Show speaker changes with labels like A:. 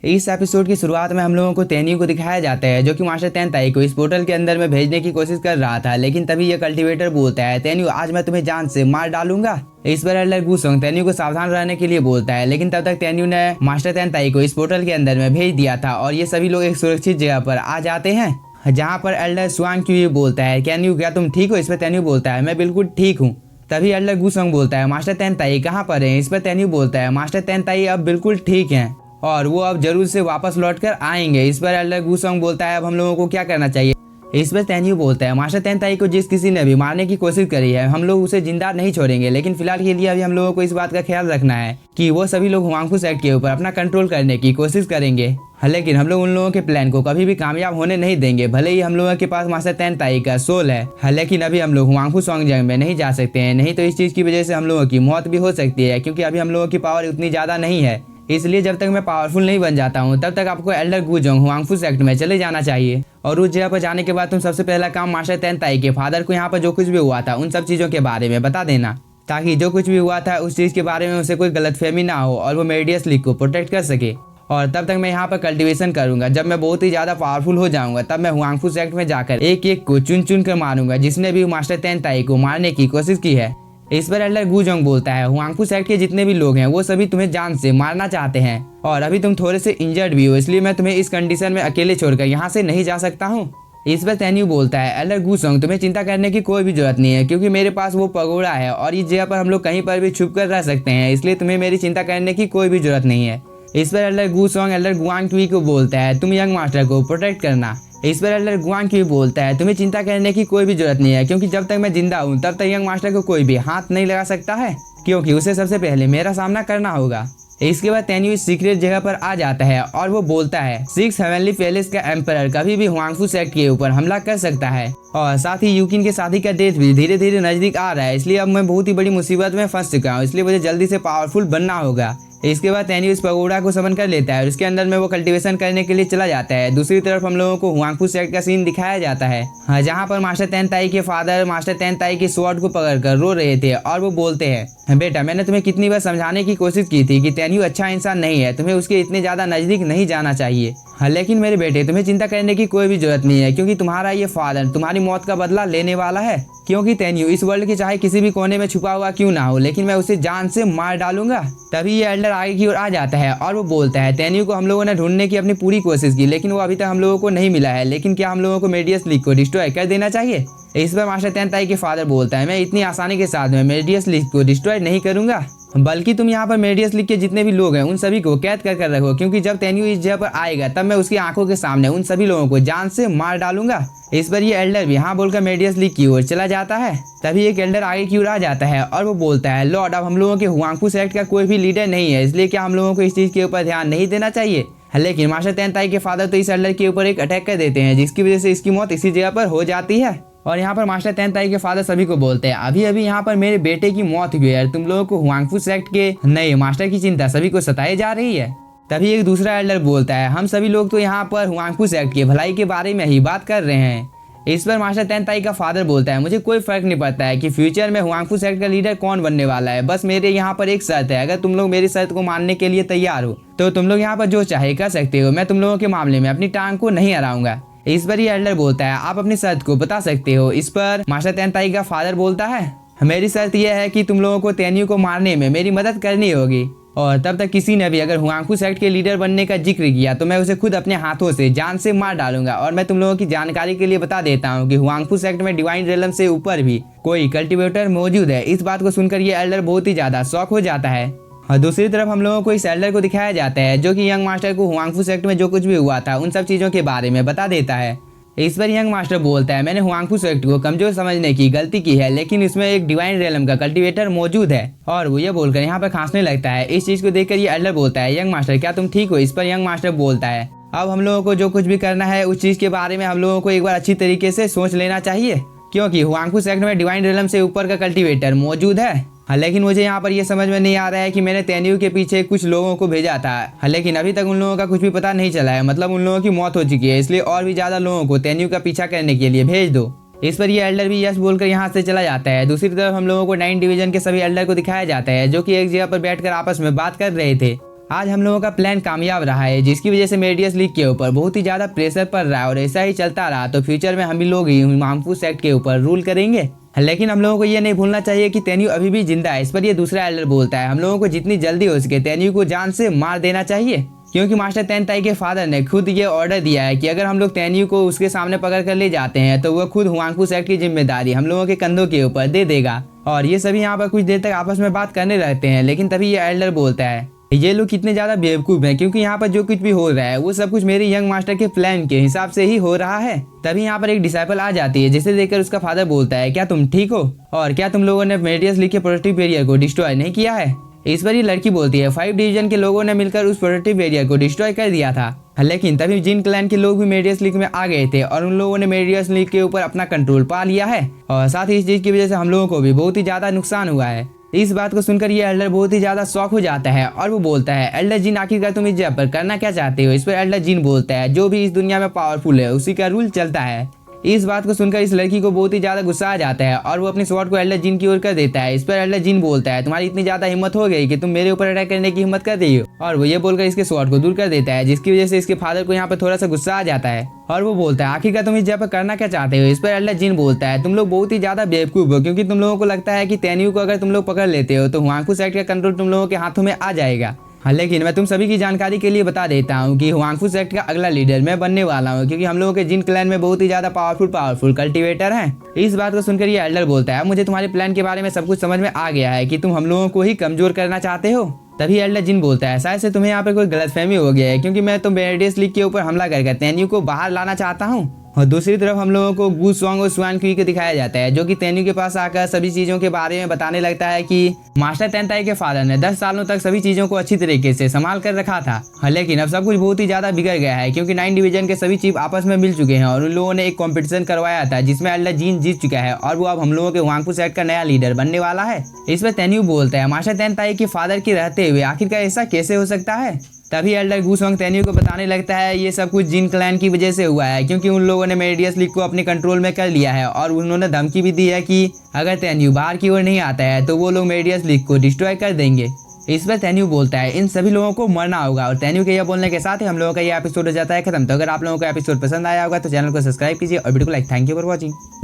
A: इस एपिसोड की शुरुआत में हम लोगों को तेन्यू को दिखाया जाता है जो कि मास्टर तेनताई को इस पोर्टल के अंदर में भेजने की कोशिश कर रहा था, लेकिन तभी ये कल्टीवेटर बोलता है, तेन्यू आज मैं तुम्हें जान से मार डालूंगा। इस पर एल्डर गूसोंग तेन्यू को सावधान रहने के लिए बोलता है, लेकिन तब तक तेन्यू ने मास्टर तेनताई को इस पोर्टल के अंदर में भेज दिया था और ये सभी लोग एक सुरक्षित जगह पर आ जाते हैं जहाँ पर एल्डर स्वांग क्यू बोलता है, तेन्यू क्या तुम ठीक हो? इस पर तेन्यू बोलता है, मैं बिल्कुल ठीक हूँ। तभी एल्डर गूसोंग बोलता है, मास्टर तेनताई कहाँ पर है? इस पर तेन्यू बोलता है, मास्टर तेनताई अब बिल्कुल ठीक है और वो अब जरूर से वापस लौट कर आएंगे। इस पर एल्डर गूसोंग बोलता है, अब हम लोगों को क्या करना चाहिए? इस पर तेन्यू बोलता है, मास्टर तेनताई को जिस किसी ने भी मारने की कोशिश करी है हम लोग उसे जिंदा नहीं छोड़ेंगे, लेकिन फिलहाल के लिए अभी हम लोगों को इस बात का ख्याल रखना है कि वो सभी लोग हुआंगफू सेक्ट के ऊपर अपना कंट्रोल करने की कोशिश करेंगे, लेकिन हम लोग उन लोगों के प्लान को कभी भी कामयाब होने नहीं देंगे। भले ही हम लोगों के पास मास्टर तेनताई का सोल है, लेकिन अभी हम लोग हुआंगफू सॉन्गजंग में नहीं जा सकते हैं, नहीं तो इस चीज की वजह से हम लोगों की मौत भी हो सकती है, क्योंकि अभी हम लोगों की पावर उतनी ज्यादा नहीं है। इसलिए जब तक मैं पावरफुल नहीं बन जाता हूँ तब तक आपको एल्डर गूजोंग हुआंगफू सेक्ट में चले जाना चाहिए। और उस जगह पर जाने के बाद तुम सबसे पहला काम मास्टर तेनताई के फादर को यहाँ पर जो कुछ भी हुआ था उन सब चीजों के बारे में बता देना, ताकि जो कुछ भी हुआ था उस चीज के बारे में उसे कोई गलतफहमी ना हो और वो मेडियस लीग को प्रोटेक्ट कर सके। और तब तक मैं यहाँ पर कल्टीवेशन करूंगा। जब मैं बहुत ही ज्यादा पावरफुल हो जाऊंगा तब मैं हुआंगफू सेक्ट में जाकर एक एक को चुन चुन कर मारूंगा जिसने भी मास्टर तेनताई को मारने की कोशिश की है। इस पर एल्डर गूजोंग बोलता है, हुआंगफू सेक्ट के जितने भी लोग हैं वो सभी तुम्हें जान से मारना चाहते हैं और अभी तुम थोड़े से इंजर्ड भी हो, इसलिए मैं तुम्हें इस कंडीशन में अकेले छोड़कर यहाँ से नहीं जा सकता हूँ। इस पर तेन्यू बोलता है, एल्डर गूसोंग तुम्हें चिंता करने की कोई भी जरूरत नहीं है, क्योंकि मेरे पास वो पगोड़ा है और इस जगह पर हम लोग कहीं पर भी छुप कर रह सकते हैं, इसलिए तुम्हें मेरी चिंता करने की कोई भी जरूरत नहीं है। इस पर एल्डर गूसोंग एल्डर गुआंग क्वी को बोलता है, तुम यंग मास्टर को प्रोटेक्ट करना। इस पर एल्डर गुआंग क्वी बोलता है, तुम्हें चिंता करने की कोई भी जरूरत नहीं है, क्योंकि जब तक मैं जिंदा हूँ तब तक यंग मास्टर को कोई भी हाथ नहीं लगा सकता है, क्योंकि उसे सबसे पहले मेरा सामना करना होगा। इसके बाद तेन्यू इस सीक्रेट जगह पर आ जाता है और वो बोलता है, 6 हेवनली पैलेस का एम्परर कभी भी हुआंगफू सेक्ट के ऊपर हमला कर सकता है और साथ ही यूकिन के शादी का डेट भी धीरे धीरे नजदीक आ रहा है, इसलिए अब मैं बहुत ही बड़ी मुसीबत में फंस चुका हूँ, इसलिए मुझे जल्दी से पावरफुल बनना होगा। इसके बाद तेन्यू इस पगोड़ा को समन कर लेता है और इसके अंदर में वो कल्टीवेशन करने के लिए चला जाता है। दूसरी तरफ हम लोगों को हुआंगफू सेक्ट का सीन दिखाया जाता है जहाँ पर मास्टर तेनताई के फादर मास्टर तेनताई के स्वॉर्ड को पकड़कर रो रहे थे और वो बोलते हैं, बेटा मैंने तुम्हें कितनी बार समझाने की कोशिश की थी कि तेन्यू अच्छा इंसान नहीं है, तुम्हें उसके इतने ज्यादा नजदीक नहीं जाना चाहिए, लेकिन मेरे बेटे तुम्हें चिंता करने की कोई भी जरूरत नहीं है, क्योंकि तुम्हारा ये फादर तुम्हारी मौत का बदला लेने वाला है। क्योंकि तेन्यू इस वर्ल्ड के चाहे किसी भी कोने में छुपा हुआ क्यों ना हो, लेकिन मैं उसे जान से मार डालूंगा। तभी ये एल्डर आगे की ओर आ जाता है और वो बोलता है, तेन्यू को हम लोगों ने ढूंढने की अपनी पूरी कोशिश की, लेकिन वो अभी तक हम लोगों को नहीं मिला है, लेकिन क्या हम लोगों को मेडियस लीग को डिस्ट्रॉय कर देना चाहिए? इस पर मास्टर तेनताई के फादर बोलता है, मैं इतनी आसानी के साथ में मेडियस लीग को डिस्ट्रॉय नहीं करूंगा, बल्कि तुम यहाँ पर मेडियस लीग के जितने भी लोग हैं उन सभी को कैद कर कर रखो, क्योंकि जब तेन्यू इस जगह पर आएगा तब मैं उसकी आंखों के सामने उन सभी लोगों को जान से मार डालूंगा। इस पर ये एल्डर भी हाँ बोलकर मेडियस लीग की ओर चला जाता है। तभी एक एल्डर आगे की ओर आ जाता है और वो बोलता है, लॉर्ड अब हम लोगों के हुआंगफू सेक्ट का कोई भी लीडर नहीं है, इसलिए क्या हम लोगों को इस चीज के ऊपर ध्यान नहीं देना चाहिए? लेकिन मास्टर तेनताई के फादर तो इस एल्डर के ऊपर एक अटैक कर देते हैं, जिसकी वजह से इसकी मौत इसी जगह पर हो जाती है। और यहाँ पर मास्टर तेनताई के फादर सभी को बोलते हैं, अभी अभी यहाँ पर मेरे बेटे की मौत हुई है, तुम लोगों को हुआंगफू सेक्ट के नए मास्टर की चिंता सभी को सताई जा रही है। तभी एक दूसरा एल्डर बोलता है, हम सभी लोग तो यहाँ पर हुआंगफू सेक्ट की भलाई के बारे में ही बात कर रहे हैं। इस पर मास्टर तेनताई का फादर बोलता है, मुझे कोई फर्क नहीं पड़ता है कि फ्यूचर में हुआंगफू सेक्ट का लीडर कौन बनने वाला है, बस मेरे यहाँ पर एक शर्त है, अगर तुम लोग मेरी शर्त को मानने के लिए तैयार हो तो तुम लोग यहाँ पर जो चाहे कर सकते हो, मैं तुम लोगों के मामले में अपनी टांग को नहीं हराऊंगा। इस पर ये एल्डर बोलता है, आप अपनी शर्त को बता सकते हो। इस पर मास्टर तेनताई का फादर बोलता है, मेरी शर्त यह है कि तुम लोगों को तेन्यू को मारने में मेरी मदद करनी होगी, और तब तक किसी ने भी अगर हुआंगफू सेक्ट के लीडर बनने का जिक्र किया तो मैं उसे खुद अपने हाथों से जान से मार डालूंगा। और मैं तुम लोगों की जानकारी के लिए बता देता हूँ कि हुआंगफू सेक्ट में डिवाइन रेलम से ऊपर भी कोई कल्टीवेटर मौजूद है। इस बात को सुनकर ये एल्डर बहुत ही ज्यादा शॉक हो जाता है। और दूसरी तरफ हम लोगों को इस एल्डर को दिखाया जाता है जो कि यंग मास्टर को हुआंगफू सेक्ट में जो कुछ भी हुआ था उन सब चीजों के बारे में बता देता है। इस पर यंग मास्टर बोलता है, मैंने हुआंगफू सेक्ट को कमजोर समझने की गलती की है, लेकिन इसमें एक डिवाइन रेलम का कल्टीवेटर मौजूद है। और वो ये बोलकर यहाँ पर खांसने लगता है। इस चीज को देखकर ये एल्डर बोलता है, यंग मास्टर क्या तुम ठीक हो? इस पर यंग मास्टर बोलता है, अब हम लोगों को जो कुछ भी करना है उस चीज के बारे में हम लोगों को एक बार अच्छी तरीके से सोच लेना चाहिए, क्योंकि हुआंगफू सेक्ट में डिवाइन रेलम से ऊपर का कल्टीवेटर मौजूद है। लेकिन मुझे यहाँ पर यह समझ में नहीं आ रहा है कि मैंने तेन्यू के पीछे कुछ लोगों को भेजा था, लेकिन अभी तक उन लोगों का कुछ भी पता नहीं चला है, मतलब उन लोगों की मौत हो चुकी है, इसलिए और भी ज्यादा लोगों को तेन्यू का पीछा करने के लिए भेज दो। इस पर ये एल्डर भी यस बोलकर यहाँ से चला जाता है। दूसरी तरफ हम लोगों को 9 डिवीजन के सभी एल्डर को दिखाया जाता है जो कि एक जगह पर बैठकर आपस में बात कर रहे थे। आज हम लोगों का प्लान कामयाब रहा है, जिसकी वजह से मेडियस लीग के ऊपर बहुत ही ज्यादा प्रेशर पड़ रहा है और ऐसा ही चलता रहा तो फ्यूचर में हम ही लोग ही मामफू सेक्ट के ऊपर रूल करेंगे। लेकिन हम लोगों को ये नहीं भूलना चाहिए कि तेन्यू अभी भी जिंदा है। इस पर ये दूसरा एल्डर बोलता है हम लोगों को जितनी जल्दी हो सके तेन्यू को जान से मार देना चाहिए, क्योंकि मास्टर तेनताई के फादर ने खुद ये ऑर्डर दिया है कि अगर हम लोग तेन्यू को उसके सामने पकड़ कर ले जाते हैं तो वह खुद हुआंगफू सेक्ट की जिम्मेदारी हम लोगों के कंधों के ऊपर दे देगा। और ये सभी यहाँ पर कुछ देर तक आपस में बात करने रहते हैं, लेकिन तभी ये एल्डर बोलता है ये लोग कितने ज्यादा बेवकूफ हैं, क्योंकि यहाँ पर जो कुछ भी हो रहा है वो सब कुछ मेरे यंग मास्टर के प्लान के हिसाब से ही हो रहा है। तभी यहाँ पर एक डिसाइपल आ जाती है, जिसे देखकर उसका फादर बोलता है क्या तुम ठीक हो और क्या तुम लोगों ने मेडियस लीग के प्रोटेक्टिव बैरियर को डिस्ट्रॉय नहीं किया है। इस पर ये लड़की बोलती है 5 डिवीजन के लोगों ने मिलकर उस प्रोटेक्टिव बैरियर को डिस्ट्रॉय कर दिया था, लेकिन तभी जिन क्लैन के लोग भी मेडियस लीग में आ गए थे और उन लोगों ने मेडियस लीग के ऊपर अपना कंट्रोल पा लिया है और साथ ही इस चीज की वजह से हम लोगों को भी बहुत ही ज्यादा नुकसान हुआ है। इस बात को सुनकर ये एल्डर बहुत ही ज्यादा शॉक हो जाता है और वो बोलता है एल्डर जिन आखिरकार तुम इस जगह पर करना क्या चाहते हो। इस पर एल्डर जिन बोलता है जो भी इस दुनिया में पावरफुल है उसी का रूल चलता है। इस बात को सुनकर इस लड़की को बहुत ही ज्यादा गुस्सा आ जाता है और वो अपनी स्वॉर्ड को एल्डर जिन की ओर कर देता है। इस पर एल्डर जिन बोलता है तुम्हारी इतनी ज्यादा हिम्मत हो गई कि तुम मेरे ऊपर अटैक करने की हिम्मत कर रही हो, और वो ये बोलकर इसके स्वॉर्ड को दूर कर देता है, जिसकी वजह से इसके फादर को यहाँ पर थोड़ा सा गुस्सा आ जाता है और वो बोलता है आखिरकार तुम इस जगह पर करना क्या चाहते हो। इस पर एल्डर जिन बोलता है तुम लोग बहुत ही ज्यादा बेवकूफ हो, क्योंकि तुम लोगों को लगता है कि तेन्यू को अगर तुम लोग पकड़ लेते हो तो हुआंगफू सेक्ट का कंट्रोल तुम लोगों के हाथों में आ जाएगा। लेकिन मैं तुम सभी की जानकारी के लिए बता देता हूँ कि हुआंगफू सेक्ट का अगला लीडर मैं बनने वाला हूँ, क्योंकि हम लोगों के जिन क्लैन में बहुत ही ज्यादा पावरफुल कल्टीवेटर हैं। इस बात को सुनकर ये एल्डर बोलता है मुझे तुम्हारे प्लान के बारे में सब कुछ समझ में आ गया है कि तुम हम लोगों को ही कमजोर करना चाहते हो। तभी एल्डर जिन बोलता है शायद से तुम्हें यहाँ पर कोई गलतफहमी हो गया है, क्योंकि मैं तो मेडियस लीग के ऊपर हमला करके तेन्यू को बाहर लाना चाहता हूँ। और दूसरी तरफ हम लोगों को गू स्वांग और स्वान क्वी को दिखाया जाता है, जो कि तेन्यू के पास आकर सभी चीजों के बारे में बताने लगता है कि मास्टर तेनताई के फादर ने 10 सालों तक सभी चीजों को अच्छी तरीके से संभाल कर रखा था, लेकिन अब सब कुछ बहुत ही ज्यादा बिगड़ गया है, क्योंकि 9 डिवीजन के सभी चीफ आपस में मिल चुके हैं और उन लोगों ने एक कॉम्पिटिशन करवाया था जिसमें एल्डर जिन जीत चुका है और वो अब हम लोगों के हुआंगफू सेक्ट का नया लीडर बनने वाला है। इस पर तेन्यू बोलता है मास्टर तेनताई के फादर के रहते हुए आखिरकार ऐसा कैसे हो सकता है। तभी एल्डर गूसोंग तेन्यू को बताने लगता है ये सब कुछ जिन क्लैन की वजह से हुआ है, क्योंकि उन लोगों ने मेडियस लीग को अपने कंट्रोल में कर लिया है और उन्होंने धमकी भी दी है कि अगर तेन्यू बाहर की ओर नहीं आता है तो वो लोग मेडियस लीग को डिस्ट्रॉय कर देंगे। इस पर तेन्यू बोलता है इन सभी लोगों को मरना होगा, और तेन्यू के यह बोलने के साथ ही हम लोगों का ये एपिसोड हो जाता है खत्म। तो अगर आप लोगों को एपिसोड पसंद आया होगा तो चैनल को सब्सक्राइब कीजिए और वीडियो को like. Thank you for watching.